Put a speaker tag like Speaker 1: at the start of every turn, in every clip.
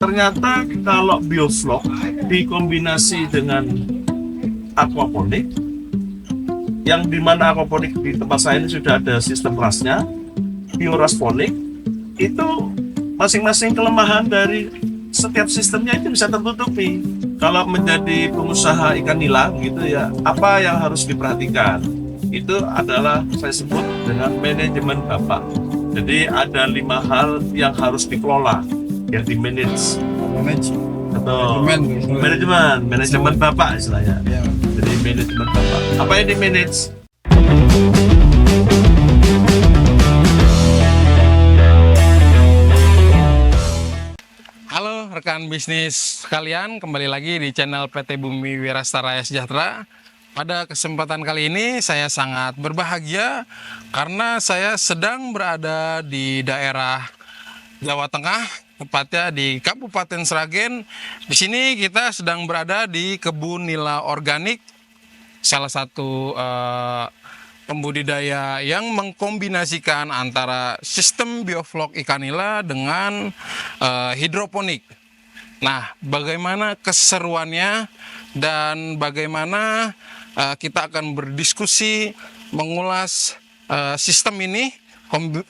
Speaker 1: Ternyata kalau bioflok dikombinasi dengan aquaponik, yang dimana aquaponik di tempat saya ini sudah ada sistem kelasnya, biorasponik, itu masing-masing kelemahan dari setiap sistemnya itu bisa tertutupi. Kalau menjadi pengusaha ikan nila gitu ya, apa yang harus diperhatikan? Itu adalah saya sebut dengan manajemen bapak. Jadi ada 5 hal yang harus dikelola, yang di manage. Atau manajemen bapak istilahnya.
Speaker 2: Ya.
Speaker 1: Jadi manajemen bapak. Apa yang di manage?
Speaker 2: Halo rekan bisnis sekalian, kembali lagi di channel PT Bumi Wirasta Raya Sejahtera. Pada kesempatan kali ini saya sangat berbahagia karena saya sedang berada di daerah Jawa Tengah, tepatnya di Kabupaten Sragen. Di sini kita sedang berada di kebun nila organik, salah satu pembudidaya yang mengkombinasikan antara sistem bioflok ikan nila dengan hidroponik. Nah, bagaimana keseruannya dan bagaimana kita akan berdiskusi mengulas sistem ini,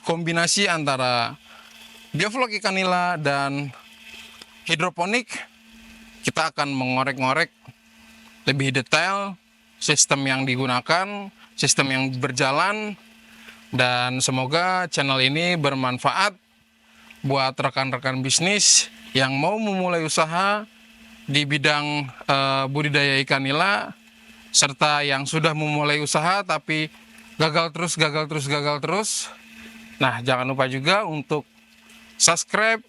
Speaker 2: kombinasi antara bioflok ikan nila dan hidroponik. Kita akan mengorek-ngorek lebih detail sistem yang digunakan, sistem yang berjalan, dan semoga channel ini bermanfaat buat rekan-rekan bisnis yang mau memulai usaha di bidang budidaya ikan nila, serta yang sudah memulai usaha tapi gagal terus. Nah, jangan lupa juga untuk subscribe,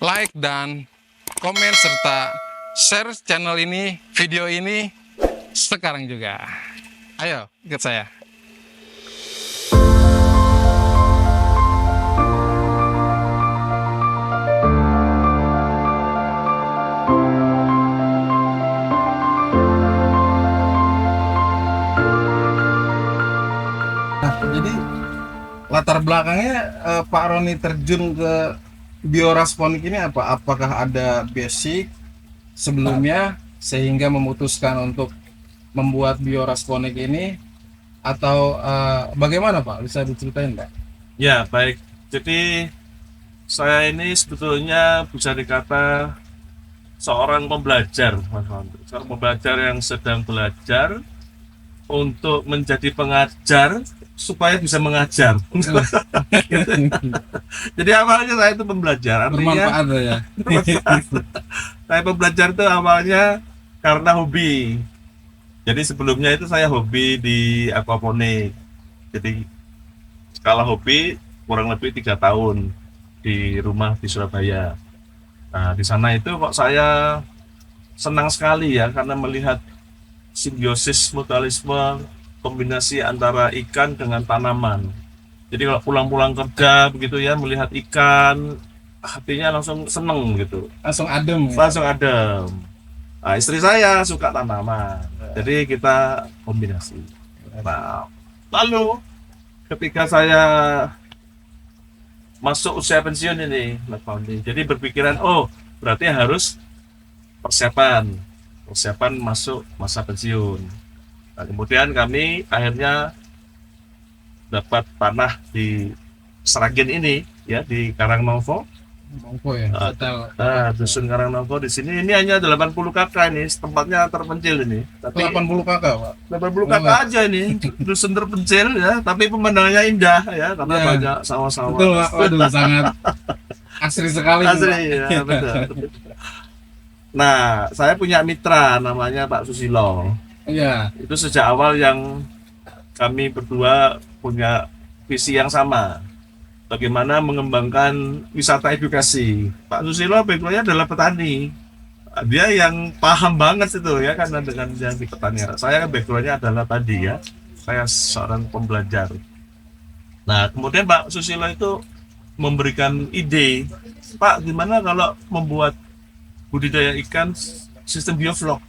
Speaker 2: like, dan komen serta share channel ini, video ini sekarang juga. Ayo, ikut saya. Nah, jadi latar belakangnya Pak Roni terjun ke biorasponik ini apa? Apakah ada basic sebelumnya sehingga memutuskan untuk membuat biorasponik ini, atau bagaimana Pak? Bisa diceritain Pak?
Speaker 1: Ya, baik. Jadi saya ini sebetulnya bisa dikata seorang pembelajar, Mas Fandi. Seorang pembelajar yang sedang belajar untuk menjadi pengajar supaya bisa mengajar. Jadi awalnya saya itu pembelajar,
Speaker 2: Bermanfaat ya.
Speaker 1: saya pembelajar itu awalnya karena hobi. Jadi sebelumnya itu saya hobi di aquaponik. Jadi skala hobi kurang lebih 3 tahun di rumah di Surabaya. Nah, di sana itu kok saya senang sekali ya, karena melihat simbiosis mutualisme, kombinasi antara ikan dengan tanaman. Jadi kalau pulang-pulang kerja begitu ya, melihat ikan, hatinya langsung seneng gitu,
Speaker 2: Langsung adem ya?
Speaker 1: langsung adem. Nah, istri saya suka tanaman, jadi kita kombinasi. Nah, lalu ketika saya masuk usia pensiun ini, Mas Fandi, jadi berpikiran, oh berarti harus persiapan masuk masa pensiun. Nah, kemudian kami akhirnya dapat tanah di Sragen ini ya, di Karangnovo.
Speaker 2: Monggo ya.
Speaker 1: Dusun Karangnovo di sini ini hanya 80 kakak, ini tempatnya terpencil ini. Tapi
Speaker 2: 80 kakak Pak.
Speaker 1: 80 kakak aja ini, dusun terpencil ya, tapi pemandangannya indah ya, karena
Speaker 2: Ya.
Speaker 1: banyak sawah-sawah.
Speaker 2: Betul Pak. Waduh, sangat asri sekali
Speaker 1: Asli
Speaker 2: Pak.
Speaker 1: ya, betul. Nah, saya punya mitra namanya Pak Susilo.
Speaker 2: Iya.
Speaker 1: Itu sejak awal yang kami berdua punya visi yang sama, bagaimana mengembangkan wisata edukasi. Pak Susilo backgroundnya adalah petani, dia yang paham banget itu ya, karena dengan yang di pertanian. Saya kan backgroundnya adalah tadi ya, saya seorang pembelajar. Nah, kemudian Pak Susilo itu memberikan ide, Pak, gimana kalau membuat budidaya ikan sistem bioflok.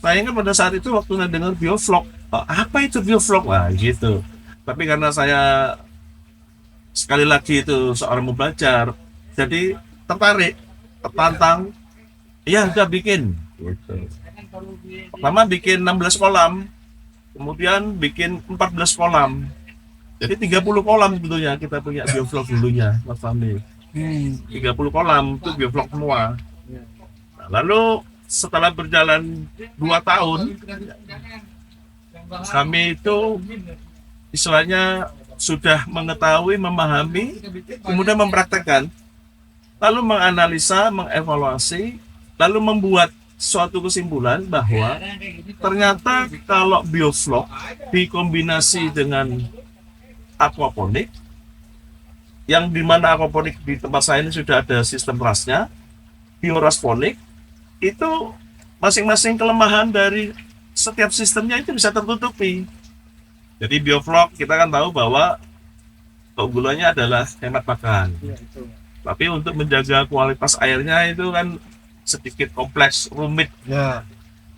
Speaker 1: Saya ingat pada saat itu waktu saya dengar bioflok, apa itu bioflok? Wah gitu. Tapi karena saya sekali lagi itu seorang pembelajar, jadi tertarik. tertantang, iya udah bikin. Gitu. Pertama bikin 16 kolam, kemudian bikin 14 kolam. Jadi 30 kolam sebetulnya kita punya biovlog dulunya, Mas Fahmi. 30 kolam itu biovlog semua. Nah, lalu setelah berjalan 2 tahun, kami itu istilahnya sudah mengetahui, memahami, kemudian mempraktekkan, lalu menganalisa, mengevaluasi, lalu membuat suatu kesimpulan bahwa ternyata kalau bioflok dikombinasi dengan aquaponik, yang dimana aquaponik di tempat saya ini sudah ada sistem rasnya, biorasponik, itu masing-masing kelemahan dari setiap sistemnya itu bisa tertutupi. Jadi bioflok kita kan tahu bahwa keunggulannya adalah hemat makan. Tapi untuk menjaga kualitas airnya itu kan sedikit kompleks, rumit.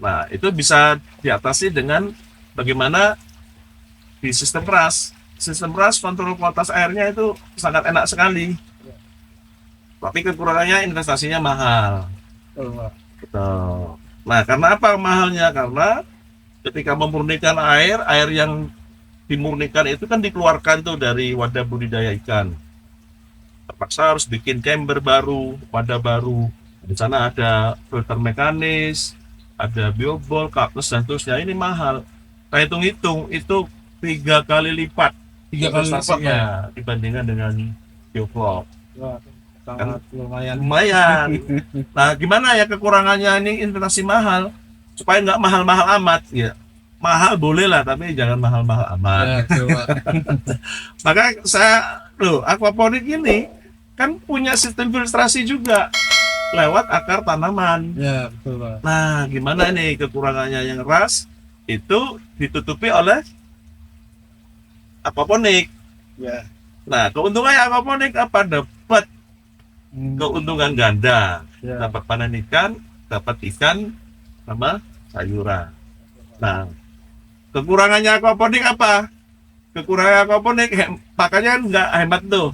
Speaker 1: Nah, itu bisa diatasi dengan bagaimana di sistem ras. Sistem ras kontrol kualitas airnya itu sangat enak sekali. Tapi kekurangannya investasinya mahal. Betul. Nah, karena apa mahalnya? Karena ketika memurnikan air yang dimurnikan itu kan dikeluarkan tuh dari wadah budidaya ikan. Terpaksa harus bikin chamber baru, wadah baru. Di sana ada filter mekanis, ada biobol, kaples dan seterusnya. Ini mahal. Nah, hitung-hitung itu 3 kali lipat investasinya dibandingkan dengan bioflok.
Speaker 3: Sangat lumayan.
Speaker 1: Lumayan. Nah, gimana ya kekurangannya ini investasi mahal? Supaya nggak mahal-mahal amat ya. Mahal boleh lah, tapi jangan mahal-mahal amat. Maka aquaponik ini kan punya sistem filtrasi juga lewat akar tanaman.
Speaker 3: Ya, betul, Pak.
Speaker 1: Nah, gimana nih kekurangannya yang ras itu ditutupi oleh aquaponik.
Speaker 3: Ya.
Speaker 1: Nah, keuntungannya aquaponik apa? Dapat keuntungan ganda.
Speaker 3: Ya.
Speaker 1: Dapat panen ikan, dapat ikan sama sayuran. Nah, kekurangannya aquaponik apa? Kekurangan aquaponik makanya nggak hemat tuh,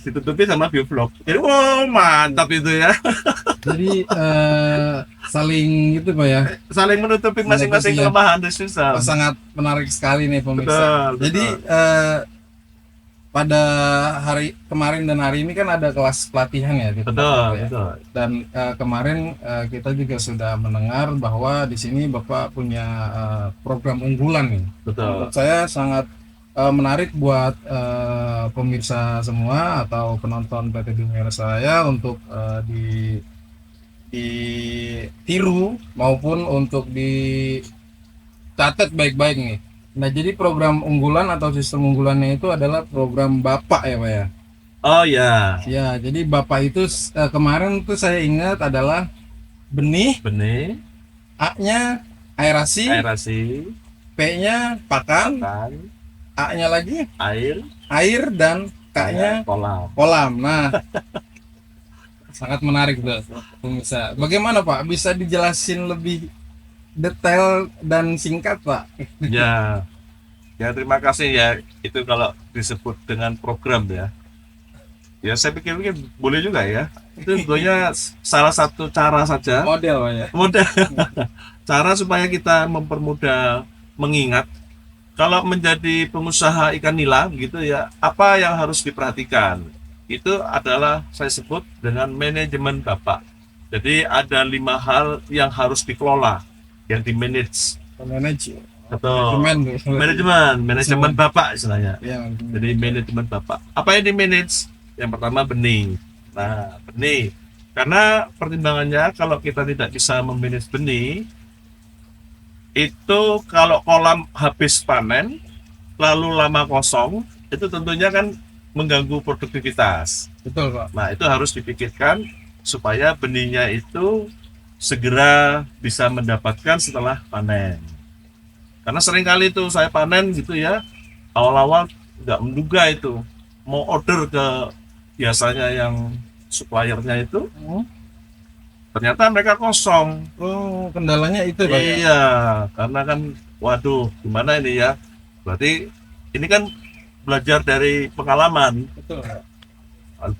Speaker 1: ditutupi sama bioflok. Jadi mantap itu ya.
Speaker 3: Jadi saling gitu Pak ya.
Speaker 1: Saling menutupi masing-masing kelemahan dari sistem.
Speaker 3: Sangat menarik sekali nih pemirsa.
Speaker 1: Betul,
Speaker 3: jadi pada hari kemarin dan hari ini kan ada kelas pelatihan ya di tempat Bapak ya.
Speaker 1: Betul.
Speaker 3: Dan kemarin kita juga sudah mendengar bahwa di sini Bapak punya program unggulan nih.
Speaker 1: Betul.
Speaker 3: Menurut saya sangat menarik buat pemirsa semua atau penonton PT Bumi Wirasaraya untuk ditiru maupun untuk dicatat baik-baik nih. Nah, jadi program unggulan atau sistem unggulannya itu adalah program Bapak ya Pak ya?
Speaker 1: Oh ya.
Speaker 3: Ya, jadi Bapak itu kemarin tuh saya ingat adalah benih, A-nya aerasi, P-nya pakan, A-nya lagi air dan K-nya kolam. Nah, sangat menarik tuh pemirsa. Bagaimana Pak? Bisa dijelasin lebih detail dan singkat Pak?
Speaker 1: Ya terima kasih ya. Itu kalau disebut dengan program ya. Ya saya pikir boleh juga ya. Itu sebetulnya salah satu cara saja.
Speaker 3: Model Pak ya.
Speaker 1: Model. Cara supaya kita mempermudah mengingat. Kalau menjadi pengusaha ikan nila gitu ya, apa yang harus diperhatikan? Itu adalah saya sebut dengan manajemen Bapak. Jadi ada 5 hal yang harus dikelola, yang di-manage. Betul. Manajemen Bapak istilahnya.
Speaker 3: Ya,
Speaker 1: jadi manajemen Bapak. Apa yang di-manage? Yang pertama benih. Nah, benih. Karena pertimbangannya kalau kita tidak bisa memanage benih, itu kalau kolam habis panen lalu lama kosong, itu tentunya kan mengganggu produktivitas.
Speaker 3: Betul Pak.
Speaker 1: Nah, itu harus dipikirkan supaya benihnya itu segera bisa mendapatkan setelah panen. Karena seringkali itu saya panen gitu ya, awal-awal nggak menduga itu mau order ke biasanya yang suppliernya itu, ternyata mereka kosong.
Speaker 3: Oh, kendalanya itu Pak.
Speaker 1: Iya, karena kan waduh, gimana ini ya? Berarti ini kan belajar dari pengalaman.
Speaker 3: Betul.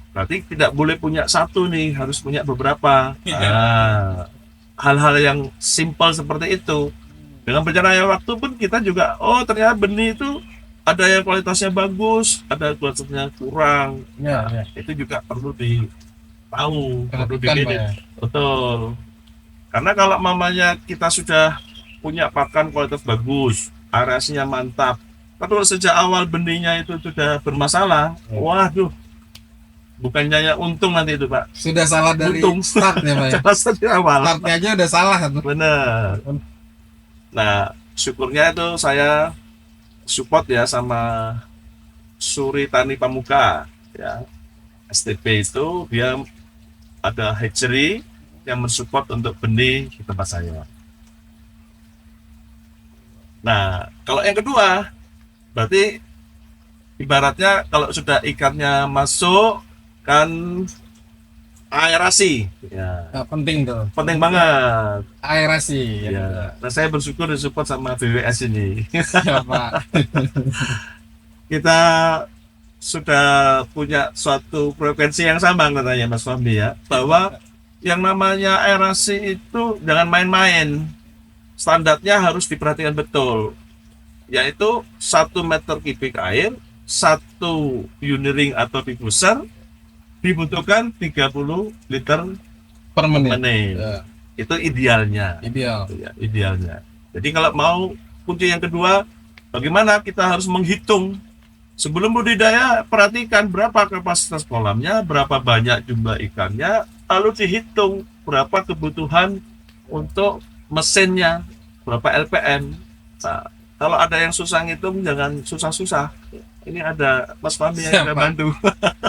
Speaker 1: Berarti tidak boleh punya satu nih, harus punya beberapa. Nah, hal-hal yang simpel seperti itu. Dengan berjalannya waktu pun kita juga, oh ternyata benih itu ada yang kualitasnya bagus, ada kualitasnya kurang.
Speaker 3: Ya, ya.
Speaker 1: Itu juga perlu ditahu, perlu
Speaker 3: Perhatikan, Pak,
Speaker 1: dimanage.
Speaker 3: ya.
Speaker 1: Betul. Karena kalau mamanya kita sudah punya pakan kualitas bagus, aerasinya mantap, kalau sejak awal benihnya itu sudah bermasalah, waduh, bukannya ya untung nanti itu Pak.
Speaker 3: Sudah salah dari
Speaker 1: Untung.
Speaker 3: start ya, Pak ya.
Speaker 1: Jelas dari awal.
Speaker 3: Startnya aja udah salah tuh.
Speaker 1: Bener. Nah, syukurnya itu saya support ya sama Suri Tani Pamuka ya. STP itu dia ada hatchery yang mensupport untuk benih di tempat saya. Nah, kalau yang kedua berarti ibaratnya kalau sudah ikannya masuk kan aerasi ya,
Speaker 3: Nah, penting tuh.
Speaker 1: penting banget
Speaker 3: Aerasi.
Speaker 1: ya. Nah, saya bersyukur disupport sama BWS ini.
Speaker 3: Ya, Pak.
Speaker 1: Kita sudah punya suatu frekuensi yang sama katanya Mas Fahmi ya, bahwa yang namanya aerasi itu jangan main-main, standarnya harus diperhatikan betul, yaitu 1 meter kubik air, 1 uniring atau diffuser dibutuhkan 30 liter
Speaker 3: Per menit.
Speaker 1: menit.
Speaker 3: Ya,
Speaker 1: Itu idealnya.
Speaker 3: ideal.
Speaker 1: Ya, idealnya. Jadi kalau mau kunci yang kedua, bagaimana kita harus menghitung sebelum budidaya, perhatikan berapa kapasitas kolamnya, berapa banyak jumlah ikannya, lalu dihitung berapa kebutuhan untuk mesinnya, berapa LPM. Nah, kalau ada yang susah ngitung, jangan susah-susah. Ini ada Mas Fahmi yang
Speaker 3: Siap,
Speaker 1: akan
Speaker 3: Pak.
Speaker 1: bantu.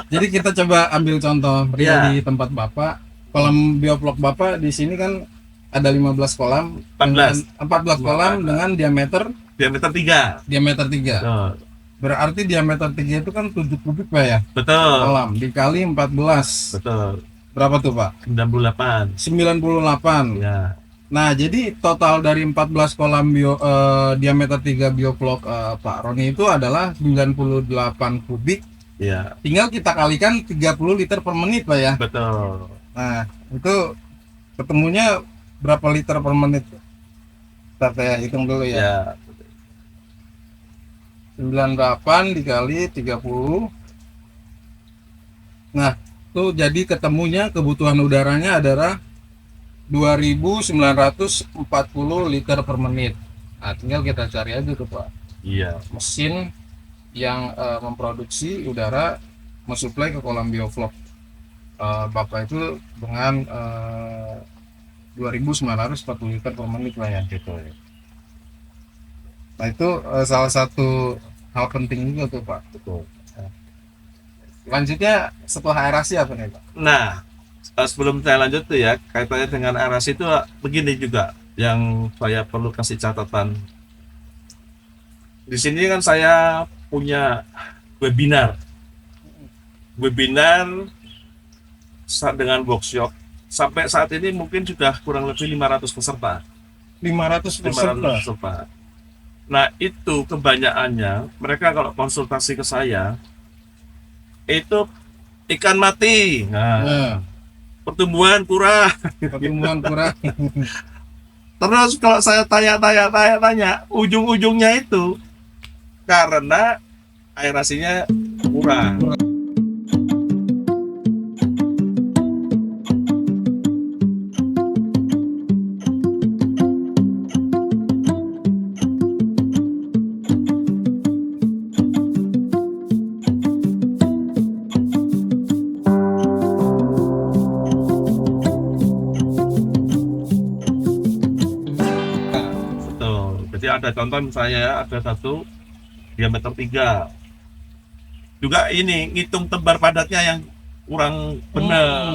Speaker 3: Jadi kita coba ambil contoh real
Speaker 1: Ya.
Speaker 3: di tempat Bapak. Kolam bioflok Bapak di sini kan ada 15 kolam,
Speaker 1: 14.
Speaker 3: 14 kolam dengan diameter
Speaker 1: Diameter 3.
Speaker 3: 3.
Speaker 1: Betul.
Speaker 3: Berarti diameter 3 itu kan 7 kubik, Pak ya.
Speaker 1: Betul.
Speaker 3: Kolam dikali 14.
Speaker 1: Betul.
Speaker 3: Berapa tuh, Pak?
Speaker 1: 98.
Speaker 3: 98.
Speaker 1: Ya.
Speaker 3: Nah, jadi total dari 14 kolam diameter 3 bioflok Pak Roni itu adalah 98 kubik.
Speaker 1: Ya.
Speaker 3: Tinggal kita kalikan 30 liter per menit, Pak ya.
Speaker 1: Betul.
Speaker 3: Nah, itu ketemunya berapa liter per menit? Kita saya hitung dulu ya.
Speaker 1: Ya.
Speaker 3: 98 dikali 30. Nah, itu jadi ketemunya kebutuhan udaranya adalah 2.940 liter per menit. Nah, tinggal kita cari aja tuh, Pak,
Speaker 1: Iya.
Speaker 3: mesin yang memproduksi udara mensuplai ke kolam bioflok Bapak itu dengan 2.940 liter per menit lah ya.
Speaker 1: Gitu.
Speaker 3: Nah, itu salah satu hal penting juga tuh, Pak.
Speaker 1: Betul.
Speaker 3: Lanjutnya setelah aerasi apa nih, Pak?
Speaker 1: Nah, sebelum saya lanjut tuh ya, kaitannya dengan aerasi itu begini juga yang saya perlu kasih catatan. Di sini kan saya punya webinar dengan workshop. Sampai saat ini mungkin sudah kurang lebih 500 peserta.
Speaker 3: 500
Speaker 1: 500 peserta. Nah, itu kebanyakannya mereka kalau konsultasi ke saya itu ikan mati. Nah,
Speaker 3: Nah,
Speaker 1: pertumbuhan kurang.
Speaker 3: pertumbuhan kurang.
Speaker 1: Terus kalau saya tanya, ujung-ujungnya itu karena aerasinya kurang. Betul. Jadi ada contoh misalnya ada satu diameter 3. Juga ini ngitung tebar padatnya yang kurang benar.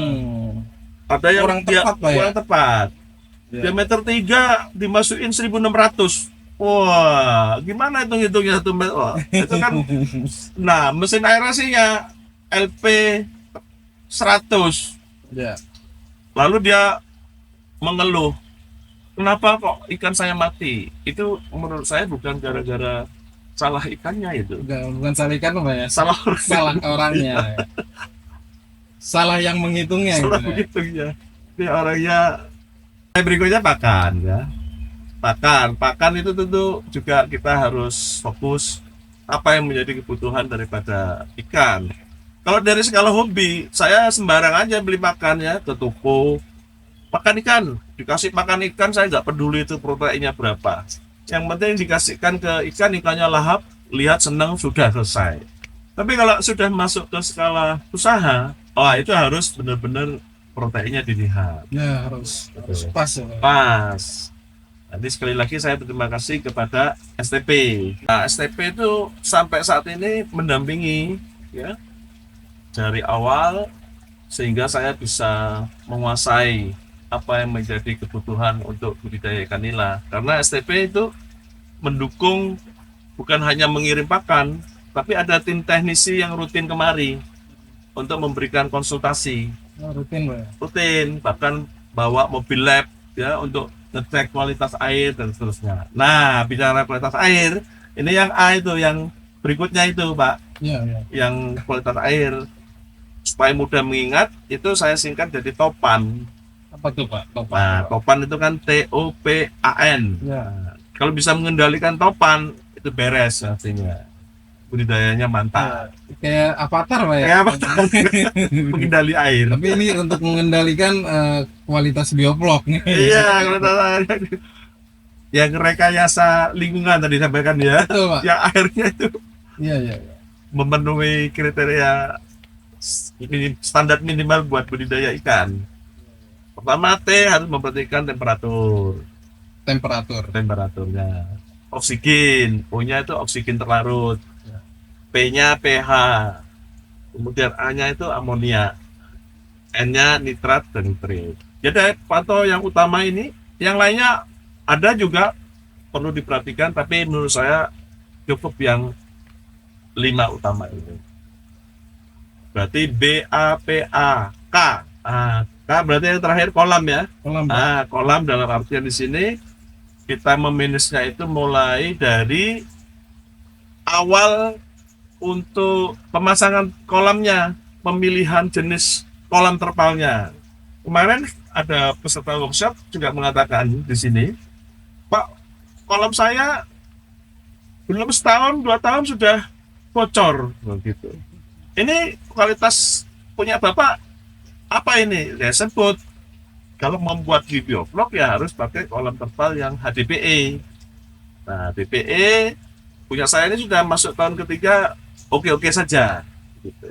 Speaker 1: Ada yang
Speaker 3: Kurang tepat, Pak, ya?
Speaker 1: kurang tepat.
Speaker 3: Ya.
Speaker 1: Diameter 3 dimasukin 1.600. Wah, gimana itu ngitungnya 1 meter? Wah, itu kan. Nah, mesin aerasinya LP 100.
Speaker 3: Ya.
Speaker 1: Lalu dia mengeluh, kenapa kok ikan saya mati? Itu menurut saya bukan gara-gara salah ikannya itu,
Speaker 3: Bukan salah ikan, Pak ya.
Speaker 1: salah orang.
Speaker 3: Salah orangnya. salah yang menghitungnya gitu
Speaker 1: Salah
Speaker 3: ya.
Speaker 1: begitu ya. Ini orangnya. Berikutnya pakan ya. Pakan itu tentu juga kita harus fokus apa yang menjadi kebutuhan daripada ikan. Kalau dari skala hobi, saya sembarang aja beli makan ya ke toko. Makan ikan, dikasih makan ikan, saya nggak peduli itu proteinnya berapa. Yang penting dikasihkan ke ikan, ikannya lahap, lihat senang, sudah selesai. Tapi kalau sudah masuk ke skala usaha, oh itu harus benar-benar proteinnya dilihat.
Speaker 3: Ya harus pas ya, Pak.
Speaker 1: Pas. Nanti sekali lagi saya berterima kasih kepada STP. Nah, STP itu sampai saat ini mendampingi ya dari awal sehingga saya bisa menguasai apa yang menjadi kebutuhan untuk budidaya ikan nila. Karena STP itu mendukung bukan hanya mengirim pakan, tapi ada tim teknisi yang rutin kemari untuk memberikan konsultasi.
Speaker 3: Oh, rutin Pak ya.
Speaker 1: Rutin, bahkan bawa mobil lab ya untuk ngecek kualitas air dan seterusnya. Nah, bicara kualitas air, ini yang A itu, yang berikutnya itu Pak,
Speaker 3: Iya, iya.
Speaker 1: yang kualitas air. Supaya mudah mengingat, itu saya singkat jadi topan.
Speaker 3: Apa tuh Pak? Topan.
Speaker 1: Nah, topan itu kan TOPAN.
Speaker 3: Ya.
Speaker 1: Nah, kalau bisa mengendalikan topan, itu beres artinya. Budidayanya mantap.
Speaker 3: Kayak avatar Pak ya.
Speaker 1: Kayak apa? Mengendali air.
Speaker 3: Tapi ini untuk mengendalikan kualitas bioflok nih.
Speaker 1: Iya, kualitas air. Yang rekayasa lingkungan tadi sampaikan ya.
Speaker 3: Betul Pak.
Speaker 1: Yang airnya itu
Speaker 3: Iya, iya, iya.
Speaker 1: memenuhi kriteria standar minimal buat budidaya ikan. Pertama T harus memperhatikan temperaturnya. Oksigen, O-nya itu oksigen terlarut. P-nya pH. Kemudian A-nya itu amonia. N-nya nitrat dan nitrit. Jadi pantau yang utama ini, yang lainnya ada juga perlu diperhatikan, tapi menurut saya cukup yang 5 utama ini. Berarti B, A, P, A, K. K berarti yang terakhir kolam ya.
Speaker 3: Kolam Pak.
Speaker 1: Kolam dalam artian di sini kita memanagenya itu mulai dari awal untuk pemasangan kolamnya, pemilihan jenis kolam terpalnya. Kemarin ada peserta workshop juga mengatakan di sini, Pak, kolam saya belum setahun, 2 tahun sudah bocor, begitu. Ini kualitas punya Bapak apa ini? Saya sebut kalau membuat bioflok ya harus pakai kolam terpal yang HDPE. Nah, DPE punya saya ini sudah masuk tahun ketiga, oke-oke saja. Gitu.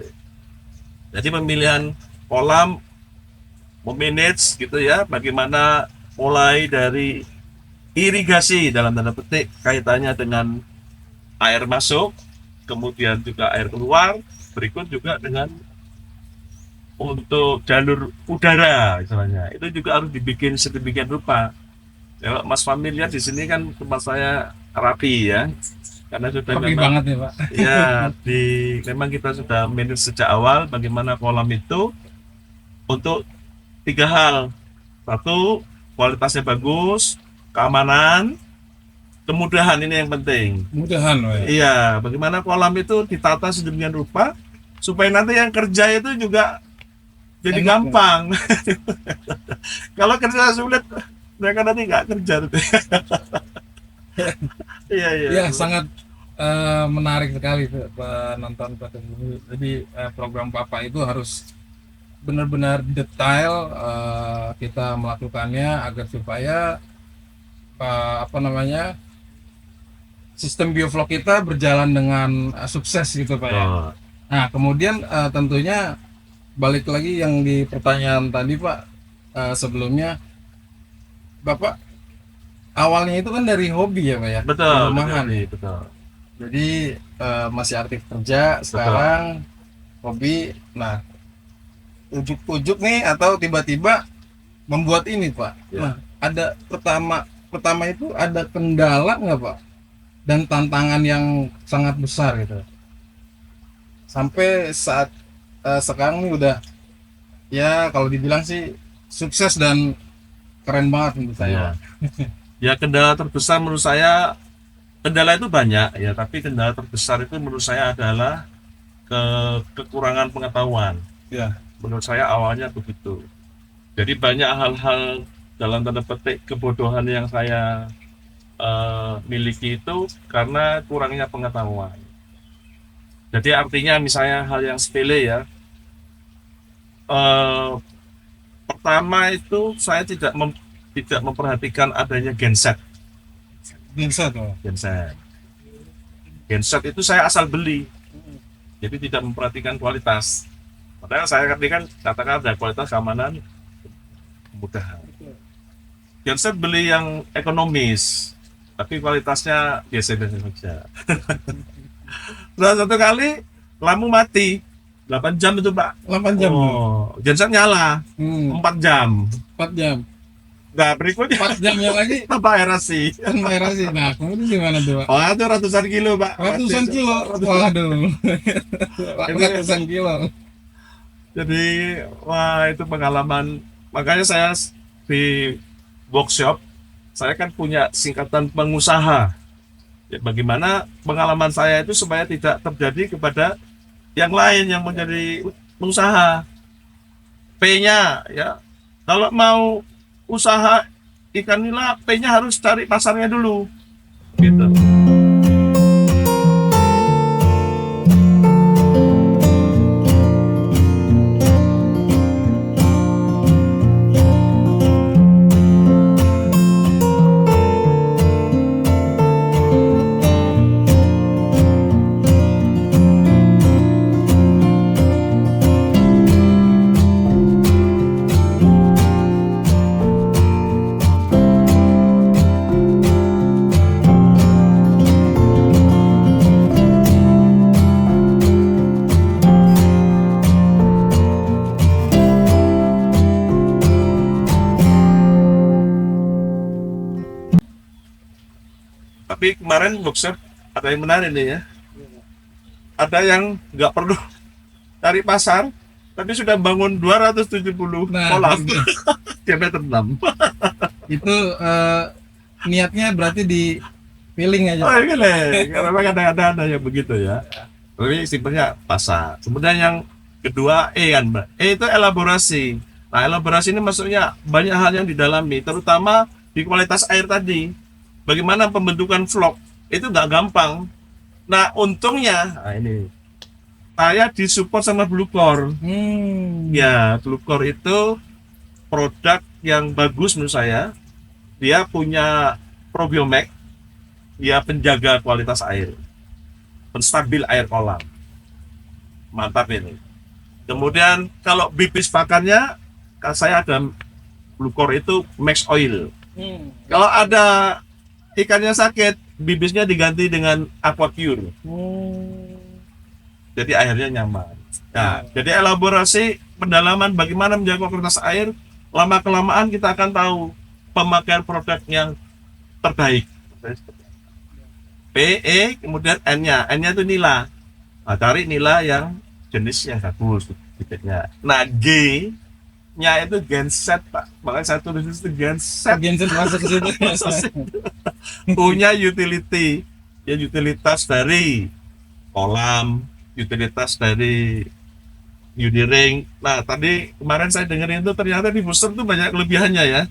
Speaker 1: Jadi pemilihan kolam, memanage gitu ya, bagaimana mulai dari irigasi dalam tanda petik kaitannya dengan air masuk, kemudian juga air keluar, berikut juga dengan untuk jalur udara misalnya, itu juga harus dibikin sedemikian rupa. Ya, Mas familiar di sini kan tempat saya rapi ya, karena sudah
Speaker 3: Rapi
Speaker 1: memang
Speaker 3: banget ya Pak.
Speaker 1: ya memang kita sudah manage sejak awal bagaimana kolam itu untuk 3 hal. 1, kualitasnya bagus, keamanan, kemudahan, ini yang penting.
Speaker 3: Mudahan Pak ya.
Speaker 1: Iya, bagaimana kolam itu ditata sedemikian rupa supaya nanti yang kerja itu juga jadi
Speaker 3: Enak,
Speaker 1: gampang. Kalau kerja sulit, mereka nanti nggak kerja. Iya, iya.
Speaker 3: Ya sangat menarik sekali penonton Pt Bumi. Jadi program Bapak itu harus benar-benar detail kita melakukannya agar supaya sistem bioflok kita berjalan dengan sukses gitu Pak ya.
Speaker 1: Oh,
Speaker 3: Nah kemudian tentunya balik lagi yang di pertanyaan tadi Pak, sebelumnya Bapak awalnya itu kan dari hobi ya Pak ya,
Speaker 1: betul,
Speaker 3: di rumahan.
Speaker 1: betul.
Speaker 3: Jadi masih aktif kerja, sekarang hobi. Nah ujuk-ujuk nih atau tiba-tiba membuat ini Pak.
Speaker 1: Ya.
Speaker 3: Nah ada pertama itu ada kendala nggak Pak, dan tantangan yang sangat besar gitu sampai saat sekarang ini udah ya kalau dibilang sih sukses dan keren banget menurut saya.
Speaker 1: Ya, kendala terbesar menurut saya, kendala itu banyak ya, tapi kendala terbesar itu menurut saya adalah kekurangan pengetahuan.
Speaker 3: Ya.
Speaker 1: Menurut saya awalnya begitu. Jadi banyak hal-hal dalam tanda petik kebodohan yang saya miliki itu karena kurangnya pengetahuan. Jadi artinya misalnya hal yang sepele ya. Eh, Pertama itu saya tidak memperhatikan adanya genset.
Speaker 3: Genset tuh.
Speaker 1: Genset. Genset itu saya asal beli. Jadi tidak memperhatikan kualitas. Padahal saya kan katakan ada kualitas keamanan kemudahan. Genset beli yang ekonomis, tapi kualitasnya biasa-biasa saja. Nah, satu kali lampu mati 8 jam itu Pak.
Speaker 3: 8 jam.
Speaker 1: Oh, genset nyala 4 jam.
Speaker 3: 4 jam.
Speaker 1: Nah berikutnya
Speaker 3: 4 jamnya lagi
Speaker 1: tambah aerasi.
Speaker 3: kan aerasi. Nah, kemudian gimana tuh, Pak?
Speaker 1: Oh itu ratusan kilo Pak.
Speaker 3: Ratusan kilo. Waduh. Ratusan kilo.
Speaker 1: Jadi wah itu pengalaman. Makanya saya di workshop saya kan punya singkatan pengusaha. Ya, bagaimana pengalaman saya itu supaya tidak terjadi kepada yang lain yang menjadi pengusaha. P-nya ya. Kalau mau usaha ikan nila, P-nya harus cari pasarnya dulu. Gitu. Tapi kemarin workshop ada yang menarik nih ya. Ada yang nggak perlu cari pasar, tapi sudah bangun 270 kolam diameter 6.
Speaker 3: Itu niatnya berarti di feeling aja.
Speaker 1: Oh ini memang ada yang begitu ya. Tapi simpelnya pasar. Kemudian yang kedua E kan Mbak. E itu elaborasi. Nah elaborasi ini maksudnya banyak hal yang didalami, terutama di kualitas air tadi. Bagaimana pembentukan vlog itu nggak gampang. Nah untungnya, nah ini saya disupport sama Bluecore. Ya Bluecore itu produk yang bagus menurut saya. Dia punya probiomek, dia penjaga kualitas air, penstabil air kolam. Mantap ini. Kemudian kalau bibis pakannya, saya ada Bluecore itu Max Oil. Kalau ada ikannya sakit, bibisnya diganti dengan Aquacure. Jadi airnya nyaman. Nah, jadi elaborasi pendalaman bagaimana menjaga kualitas air, lama kelamaan kita akan tahu pemakaian produk yang terbaik. PE kemudian N-nya itu nila. Nah, cari nila yang jenis yang bagus bibitnya. Nah, G-nya itu genset Pak. Makanya saya tulis itu genset.
Speaker 3: Genset masuk ke situ.
Speaker 1: Punya utility, ya utilitas dari kolam, utilitas dari UD ring. Nah tadi kemarin saya dengerin itu ternyata di booster itu banyak kelebihannya ya.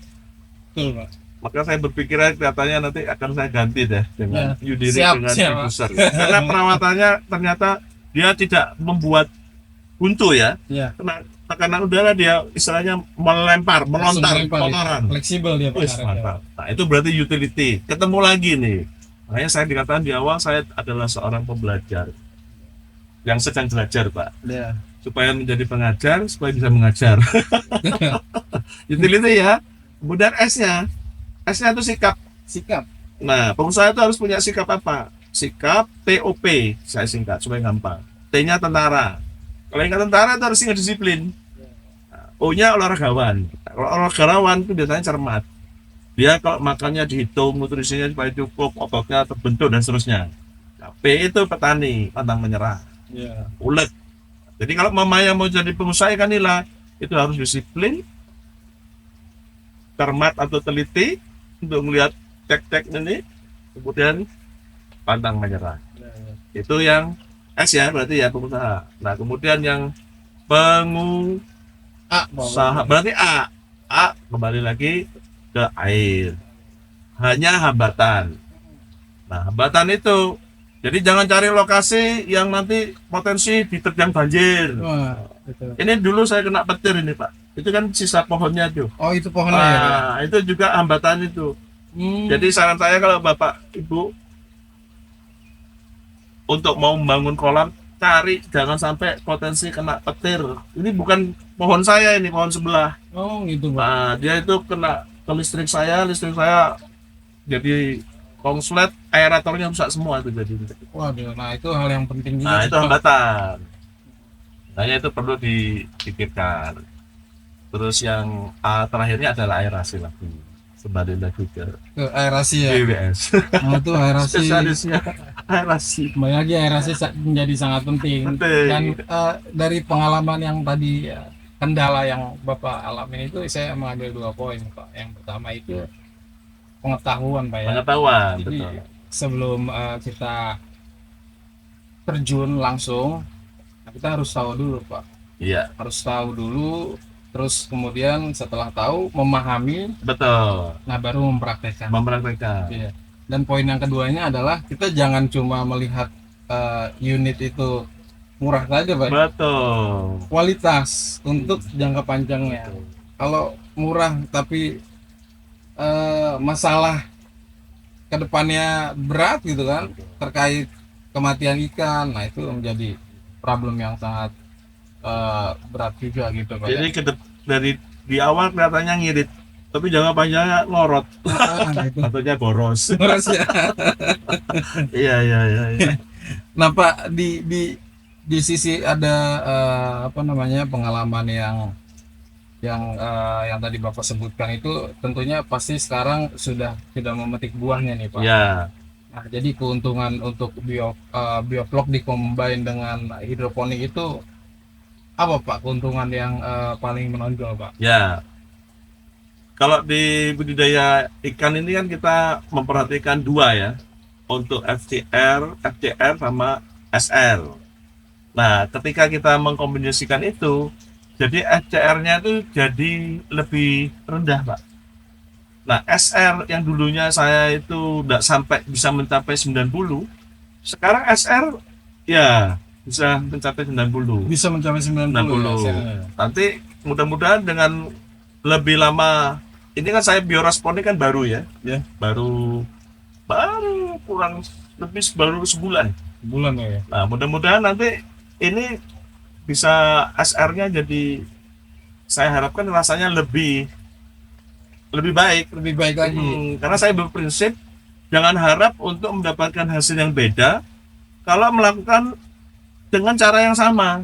Speaker 3: Betul, Pak.
Speaker 1: Maka saya berpikir kelihatannya nanti akan saya ganti deh dengan
Speaker 3: Ya,
Speaker 1: UD ring dengan booster. Karena perawatannya ternyata dia tidak membuat buntu ya.
Speaker 3: Ya.
Speaker 1: Kena tekanan udara dia istilahnya melontar kotoran.
Speaker 3: Fleksibel dia Pak.
Speaker 1: Wis, mantap. Nah itu berarti utility. Ketemu lagi nih. Makanya saya dikatakan di awal saya adalah seorang pembelajar yang sedang belajar Pak.
Speaker 3: Ya.
Speaker 1: Supaya menjadi pengajar, supaya bisa mengajar. Utility ya. Kemudian S-nya itu sikap.
Speaker 3: Sikap.
Speaker 1: Nah pengusaha itu harus punya sikap apa? Sikap TOP, saya singkat supaya gampang. T-nya tentara. Kalau yang tentara itu harus ingat disiplin. O-nya olahragawan. Kalau olahragawan itu biasanya cermat. Dia kalau makannya dihitung, nutrisinya supaya cukup, ototnya terbentuk dan seterusnya. Nah, P itu petani, pantang menyerah.
Speaker 3: Ya.
Speaker 1: Ulet. Jadi kalau mamanya mau jadi pengusaha ikan nila, itu harus disiplin, cermat atau teliti untuk melihat tek-tek ini, kemudian pantang menyerah. Itu yang S ya berarti ya pengusaha. Nah kemudian yang Berarti A kembali lagi ke air. Hanya hambatan. Nah, hambatan itu, jadi jangan cari lokasi yang nanti potensi diterjang banjir.
Speaker 3: Wah, betul.
Speaker 1: Ini dulu saya kena petir ini Pak. Itu kan sisa pohonnya tuh.
Speaker 3: Oh, itu pohonnya ya, Pak?
Speaker 1: Nah, itu juga hambatan itu. Jadi saran saya kalau Bapak Ibu untuk mau membangun kolam, cari jangan sampai potensi kena petir. Ini bukan pohon saya, ini pohon sebelah.
Speaker 3: Oh, gitu, Pak.
Speaker 1: Nah, dia itu kena ke listrik saya jadi konslet, aeratornya rusak semua itu jadi.
Speaker 3: Waduh, nah itu hal yang penting juga.
Speaker 1: Nah,
Speaker 3: sih,
Speaker 1: itu
Speaker 3: Pak.
Speaker 1: hambatan. Nah, itu perlu dipikirkan. Terus yang terakhirnya adalah aerasi lagi. Kembali lagi ke
Speaker 3: Ke aerasi ya.
Speaker 1: BWS.
Speaker 3: Nah, itu aerasi.
Speaker 1: Spesialisnya aerasi.
Speaker 3: Kembali lagi aerasi menjadi sangat penting.
Speaker 1: Penting.
Speaker 3: Dan dari pengalaman yang tadi kendala yang Bapak alami itu saya mengambil 2 poin, Pak. Yang pertama itu pengetahuan, Pak ya.
Speaker 1: Pengetahuan,
Speaker 3: Jadi
Speaker 1: betul.
Speaker 3: sebelum kita terjun langsung, kita harus tahu dulu, Pak.
Speaker 1: Iya,
Speaker 3: Harus tahu dulu, terus kemudian setelah tahu memahami,
Speaker 1: betul.
Speaker 3: nah baru mempraktekkan.
Speaker 1: Mempraktekkan.
Speaker 3: Iya. Dan poin yang keduanya adalah kita jangan cuma melihat unit itu murah saja, Pak.
Speaker 1: Betul.
Speaker 3: Kualitas untuk jangka panjangnya.
Speaker 1: Betul.
Speaker 3: Kalau murah tapi masalah kedepannya berat gitu kan, terkait kematian ikan, nah itu menjadi problem yang sangat berat juga gitu, Pak.
Speaker 1: Jadi dari di awal kelihatannya ngirit, tapi jangan panjangnya ngorot,
Speaker 3: Nah, itu.
Speaker 1: ataunya boros.
Speaker 3: Terus ya.
Speaker 1: Iya.
Speaker 3: Nah, Pak, di sisi ada apa namanya pengalaman yang tadi Bapak sebutkan itu tentunya pasti sekarang sudah memetik buahnya nih, Pak.
Speaker 1: Ya,
Speaker 3: Nah, jadi keuntungan untuk bioflok dikombin dengan hidroponik itu apa, Pak? Keuntungan yang paling menonjol, Pak?
Speaker 1: ya. Kalau di budidaya ikan ini kan kita memperhatikan 2 ya, untuk FCR sama SR. Nah, ketika kita mengkombinasikan itu, jadi FCR-nya itu jadi lebih rendah, Pak. Nah, SR yang dulunya saya itu tidak sampai bisa mencapai 90, sekarang SR ya bisa mencapai 90.
Speaker 3: Bisa mencapai 90 ya, hasilnya.
Speaker 1: Nanti mudah-mudahan dengan lebih lama, ini kan saya biorasponik kan baru ya, baru kurang lebih baru sebulan.
Speaker 3: Bulan ya.
Speaker 1: Nah, mudah-mudahan nanti ini bisa SR-nya jadi, saya harapkan rasanya lebih baik.
Speaker 3: Lebih baik lagi.
Speaker 1: Karena saya berprinsip jangan harap untuk mendapatkan hasil yang beda kalau melakukan dengan cara yang sama.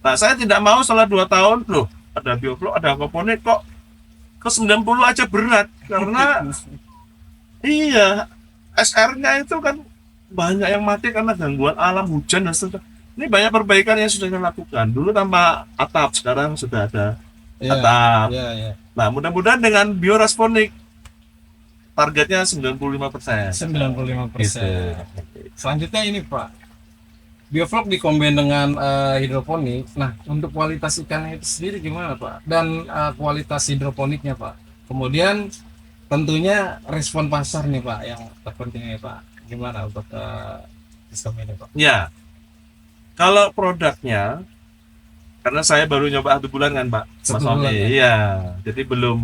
Speaker 1: Nah, saya tidak mau setelah 2 tahun loh ada bioflok, ada aquaponik kok ke 90 aja berat, karena iya SR-nya itu kan banyak yang mati karena gangguan alam, hujan dan seterusnya. Ini banyak perbaikan yang sudah dilakukan. Dulu tanpa atap, sekarang sudah ada atap.
Speaker 3: Iya.
Speaker 1: Nah, mudah-mudahan dengan biorasponik targetnya 95%.
Speaker 3: 95%. Selanjutnya ini, Pak. Bioflok dikombin dengan hidroponik. Nah, untuk kualitas ikannya itu sendiri gimana, Pak? Dan kualitas hidroponiknya, Pak. Kemudian tentunya respon pasar nih, Pak, yang terpenting nih, Pak. Gimana untuk sistem ini, Pak?
Speaker 1: Ya, kalau produknya, karena saya baru nyoba 1 bulan kan, Pak. Mas
Speaker 3: 1 bulan,
Speaker 1: Omni.
Speaker 3: ya?
Speaker 1: Iya, jadi belum,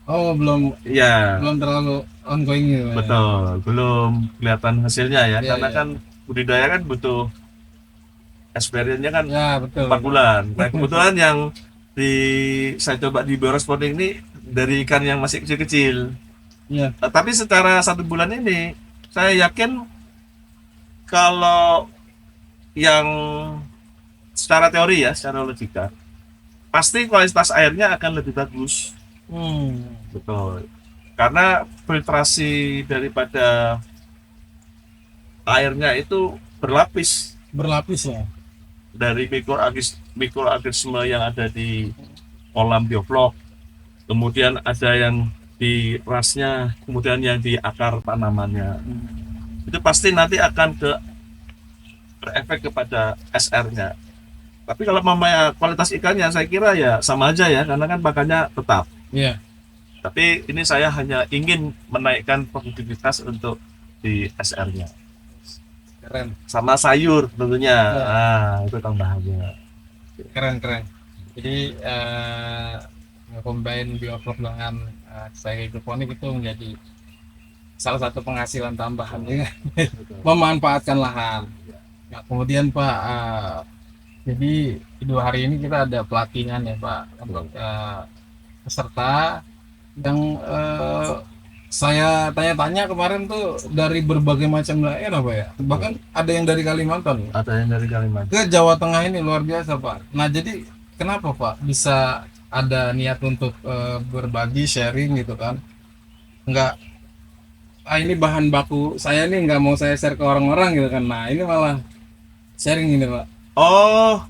Speaker 3: Oh, belum
Speaker 1: ya
Speaker 3: terlalu ongoing gitu, Pak, ya?
Speaker 1: betul, belum kelihatan hasilnya ya,
Speaker 3: Iya,
Speaker 1: karena
Speaker 3: iya.
Speaker 1: kan budidaya kan butuh experience-nya kan
Speaker 3: Ya, betul.
Speaker 1: 4 bulan. Nah, kebetulan yang saya coba di biorasponik ini dari ikan yang masih kecil-kecil.
Speaker 3: Iya.
Speaker 1: Tapi secara 1 bulan ini, saya yakin kalau yang secara teori ya, secara logika, pasti kualitas airnya akan lebih bagus. Betul. Karena filtrasi daripada airnya itu berlapis
Speaker 3: Ya.
Speaker 1: dari mikroorganisme yang ada di kolam bioflok, kemudian ada yang di rasnya, kemudian yang di akar tanamannya. Itu pasti nanti akan berefek kepada SR-nya. Tapi kalau mamanya kualitas ikannya saya kira ya sama aja ya, karena kan pakannya tetap.
Speaker 3: Iya,
Speaker 1: Tapi ini saya hanya ingin menaikkan produktivitas untuk di SR-nya.
Speaker 3: keren,
Speaker 1: Sama sayur tentunya.
Speaker 3: Ya.
Speaker 1: Itu tambahannya.
Speaker 3: keren, keren. Jadi combine bioflok dengan saya hidroponik itu menjadi salah satu penghasilan tambahan ya. Memanfaatkan lahan. Nah, kemudian Pak, jadi 2 hari ini kita ada pelatihan ya Pak untuk peserta yang saya tanya-tanya kemarin tuh dari berbagai macam daerah Pak ya. Bahkan ada yang dari Kalimantan
Speaker 1: Ada yang dari Kalimantan.
Speaker 3: ke Jawa Tengah, ini luar biasa Pak. Nah jadi kenapa Pak bisa ada niat untuk berbagi, sharing gitu kan? Nggak, ini bahan baku saya nih nggak mau saya share ke orang-orang gitu kan. Nah ini malah sharing ini Pak.
Speaker 1: Oh,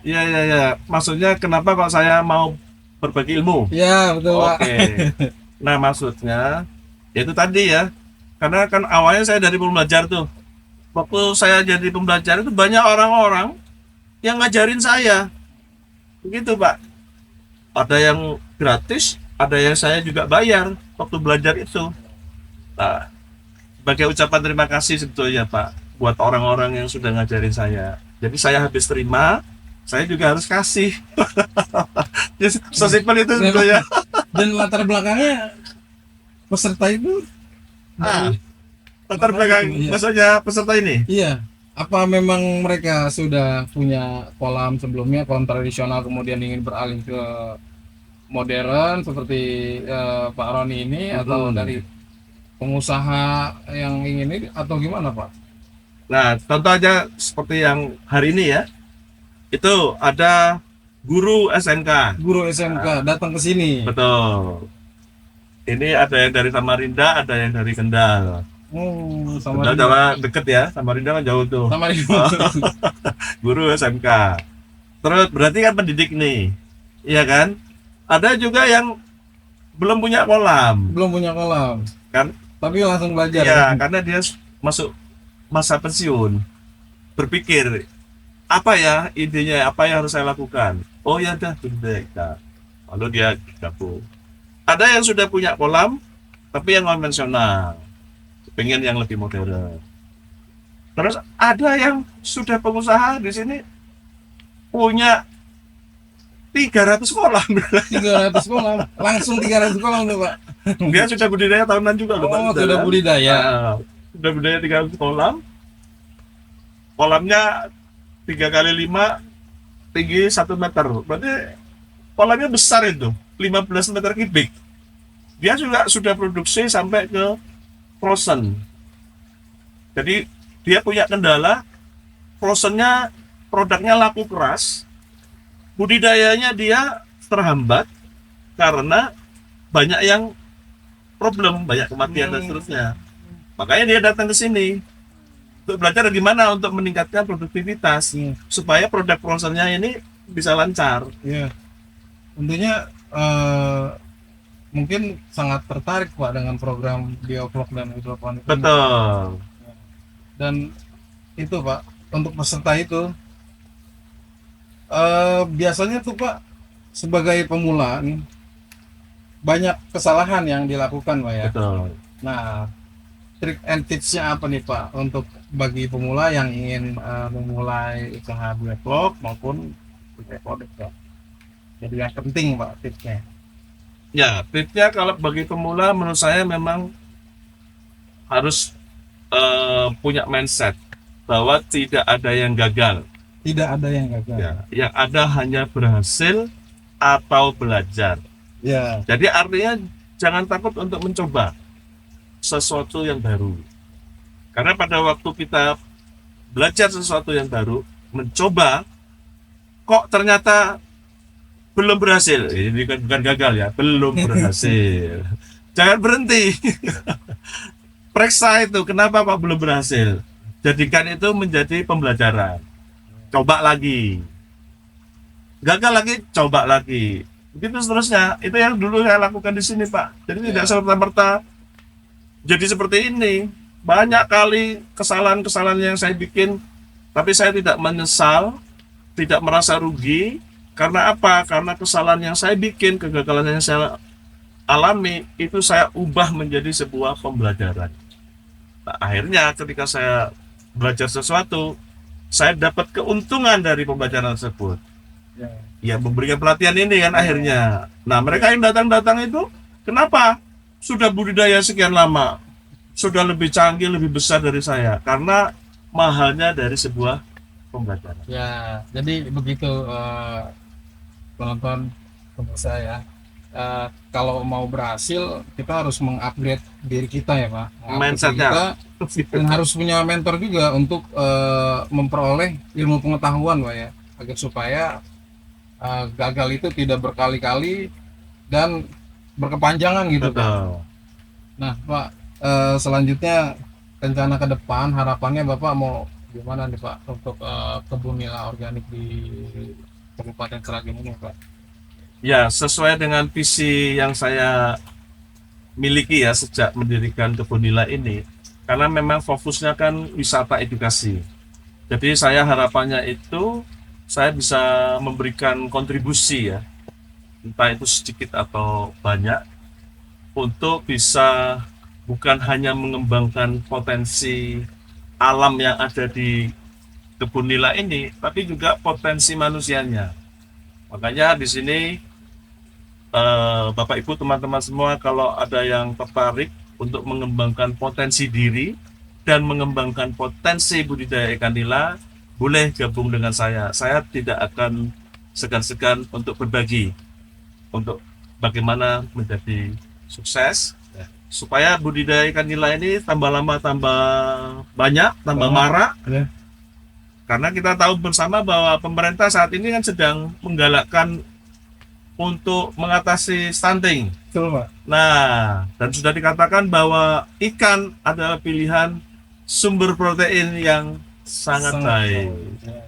Speaker 1: iya iya iya. Maksudnya kenapa kok saya mau berbagi ilmu?
Speaker 3: Ya betul Pak.
Speaker 1: Oke. Nah, maksudnya ya itu tadi ya. Karena kan awalnya saya dari pembelajar tuh. Waktu saya jadi pembelajar itu banyak orang-orang yang ngajarin saya. Begitu, Pak. Ada yang gratis, ada yang saya juga bayar waktu belajar itu. Nah, sebagai ucapan terima kasih sebetulnya, Pak, buat orang-orang yang sudah ngajarin saya. Jadi saya habis terima, saya juga harus kasih. Jadi sesimpel itu sebetulnya.
Speaker 3: Dan latar belakangnya peserta itu
Speaker 1: Ah, latar belakang
Speaker 3: Iya.
Speaker 1: maksudnya peserta ini.
Speaker 3: iya, apa memang mereka sudah punya kolam sebelumnya, kolam tradisional, kemudian ingin beralih ke modern seperti Pak Roni ini, atau dari pengusaha yang ingin ini, atau gimana Pak?
Speaker 1: Nah, contoh aja seperti yang hari ini ya. Itu ada guru SMK.
Speaker 3: Guru SMK datang ke sini.
Speaker 1: Betul. Ini ada yang dari Samarinda, ada yang dari Kendal.
Speaker 3: Sama
Speaker 1: Kendal Jawa deket ya, Samarinda kan jauh tuh.
Speaker 3: sama
Speaker 1: Guru SMK. Terus berarti kan pendidik nih. Iya kan? Ada juga yang belum punya kolam.
Speaker 3: belum punya kolam,
Speaker 1: Kan?
Speaker 3: tapi langsung belajar.
Speaker 1: Ya, karena dia masuk masa pensiun. Berpikir, apa ya idenya, apa yang harus saya lakukan? Oh ya dah, sudah. Lalu dia gabung. Ada yang sudah punya kolam, tapi yang konvensional, pengen yang lebih modern. Terus ada yang sudah pengusaha di sini punya 300 kolam.
Speaker 3: 300 kolam, langsung 300 kolam tuh Pak.
Speaker 1: Dia sudah budidaya tahunan juga loh, Pak.
Speaker 3: Oh, sudah budidaya.
Speaker 1: Nah, sudah budidaya 300 kolam. Kolamnya 3x5, tinggi 1 meter. Berarti kolamnya besar itu, 15 meter kubik. Dia juga sudah produksi sampai ke frozen. Jadi dia punya kendala, frozennya produknya laku keras, budidayanya dia terhambat karena banyak yang problem, banyak kematian dan seterusnya. Makanya dia datang ke sini untuk belajar gimana untuk meningkatkan produktivitas supaya produk frozennya ini bisa lancar.
Speaker 3: Iya. Tentunya mungkin sangat tertarik Pak dengan program bioflok dan hidroponik.
Speaker 1: Betul.
Speaker 3: Dan itu Pak, untuk peserta itu biasanya tuh Pak, sebagai pemula nih banyak kesalahan yang dilakukan Pak ya.
Speaker 1: Betul.
Speaker 3: Nah, trik and tipsnya apa nih Pak untuk bagi pemula yang ingin memulai usaha bioflok maupun hidroponik Pak? Jadi yang penting Pak tipsnya.
Speaker 1: Ya, tipsnya kalau bagi pemula menurut saya memang harus punya mindset bahwa tidak ada yang gagal.
Speaker 3: Tidak ada yang gagal.
Speaker 1: Ya, yang ada hanya berhasil atau belajar.
Speaker 3: Ya.
Speaker 1: Jadi artinya jangan takut untuk mencoba sesuatu yang baru. Karena pada waktu kita belajar sesuatu yang baru, mencoba, kok ternyata belum berhasil. Ini kan bukan gagal ya, belum berhasil. Jangan berhenti. Periksa itu, kenapa kok belum berhasil. Jadikan itu menjadi pembelajaran. Coba lagi. Gagal lagi, coba lagi. Begitu seterusnya. Itu yang dulu saya lakukan di sini, Pak. Jadi tidak serta-merta jadi seperti ini. Banyak kali kesalahan-kesalahan yang saya bikin, tapi saya tidak menyesal tidak merasa rugi. Karena apa? Karena kesalahan yang saya bikin, kegagalan yang saya alami, itu saya ubah menjadi sebuah pembelajaran. Nah, akhirnya ketika saya belajar sesuatu, saya dapat keuntungan dari pembelajaran tersebut.
Speaker 3: Ya.
Speaker 1: Ya, memberikan pelatihan ini kan akhirnya. Nah, mereka yang datang-datang itu, kenapa? Sudah budidaya sekian lama, sudah lebih canggih, lebih besar dari saya. Karena mahalnya dari sebuah pembelajaran.
Speaker 3: Ya, jadi begitu penonton pemirsa ya. Kalau mau berhasil, kita harus mengupgrade diri kita ya Pak. Mengupgrade
Speaker 1: Mindsetnya.
Speaker 3: diri kita, dan harus punya mentor juga untuk memperoleh ilmu pengetahuan Pak ya, agar supaya gagal itu tidak berkali-kali dan berkepanjangan gitu Pak.
Speaker 1: Betul.
Speaker 3: Nah Pak, selanjutnya rencana ke depan harapannya Bapak mau gimana nih Pak untuk kebun nila organik di Kabupaten Sragen ini Pak?
Speaker 1: Ya, sesuai dengan visi yang saya miliki ya sejak mendirikan kebun nila ini. Karena memang fokusnya kan wisata edukasi. Jadi saya harapannya itu saya bisa memberikan kontribusi ya, entah itu sedikit atau banyak, untuk bisa bukan hanya mengembangkan potensi alam yang ada di kebun nila ini, tapi juga potensi manusianya. Makanya di sini Bapak Ibu teman-teman semua, kalau ada yang tertarik untuk mengembangkan potensi diri dan mengembangkan potensi budidaya ikan nila, boleh gabung dengan saya. Saya tidak akan segan-segan untuk berbagi, untuk bagaimana menjadi sukses, supaya budidaya ikan nila ini tambah lama tambah banyak, tambah marak.
Speaker 3: Ya.
Speaker 1: Karena kita tahu bersama bahwa pemerintah saat ini kan sedang menggalakkan untuk mengatasi stunting.
Speaker 3: Betul Pak.
Speaker 1: Nah, dan sudah dikatakan bahwa ikan adalah pilihan sumber protein yang sangat baik.
Speaker 3: Ya.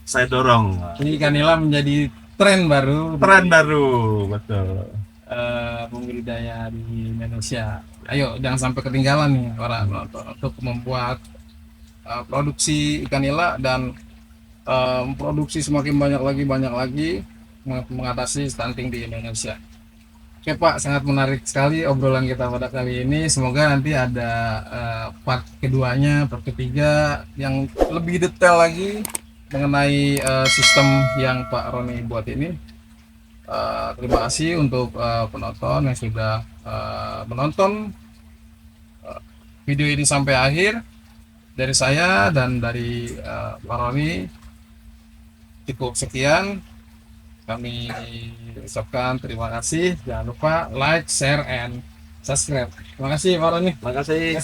Speaker 1: Saya dorong.
Speaker 3: Jadi ikan nila menjadi tren baru.
Speaker 1: Tren baru, betul.
Speaker 3: Pembudidaya di Indonesia. Ayo jangan sampai ketinggalan nih para penonton untuk membuat produksi ikan nila dan memproduksi semakin banyak lagi mengatasi stunting di Indonesia. Oke Pak, sangat menarik sekali obrolan kita pada kali ini. Semoga nanti ada part keduanya, part ketiga yang lebih detail lagi mengenai sistem yang Pak Roni buat ini. Terima kasih untuk penonton yang sudah menonton video ini sampai akhir. Dari saya dan dari Pak Roni cukup sekian. Kami ucapkan terima kasih. Jangan lupa like, share, and subscribe. Terima kasih Pak Roni.
Speaker 1: Terima kasih.